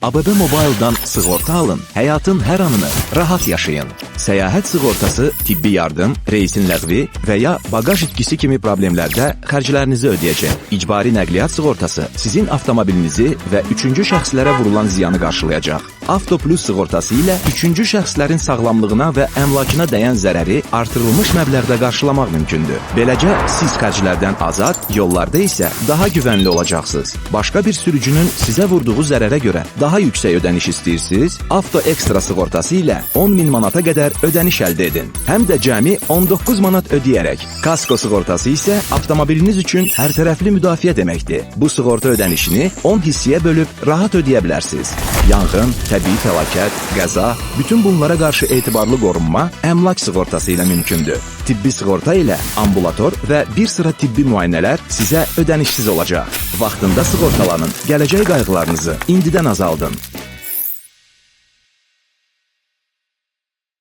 ABB Mobile'dan sığorta alın, həyatın hər anını rahat yaşayın. Səyahət sığortası tibbi yardım, reisin ləğvi və ya bagaj itkisi kimi problemlərdə xərclərinizi ödəyəcək. İcbari nəqliyyat sığortası sizin avtomobilinizi və üçüncü şəxslərə vurulan ziyanı qarşılayacaq. Avto Plus sığortası ilə üçüncü şəxslərin sağlamlığına və əmlakına dəyən zərəri artırılmış məbləğdə qarşılamaq mümkündür. Beləcə, siz xərclərdən azad, yollarda isə daha güvənli olacaqsınız. Başqa bir sürücünün sizə vurduğu zərərə görə daha yüksək ödəniş istəyirsiniz? Avto Ekstra sığortası ilə 10.000 manata qədər ödəniş əldə edin. Həm də cəmi 19 manat ödəyərək. Kasko sığortası isə avtomobiliniz üçün hərtərəfli müdafiə deməkdir. Bu sığorta ödənişini 10 hissəyə bölüb rahat ödəyə bilərsiniz. Yanğın, təbii fəlakət, qəza, bütün bunlara qarşı etibarlı qorunma əmlak sığortası ilə mümkündür. Tibbi sığorta ilə ambulator və bir sıra tibbi müayinələr sizə ödənişsiz olacaq. Vaxtında sığortalanın, gələcək qayğılarınızı indidən azaldın.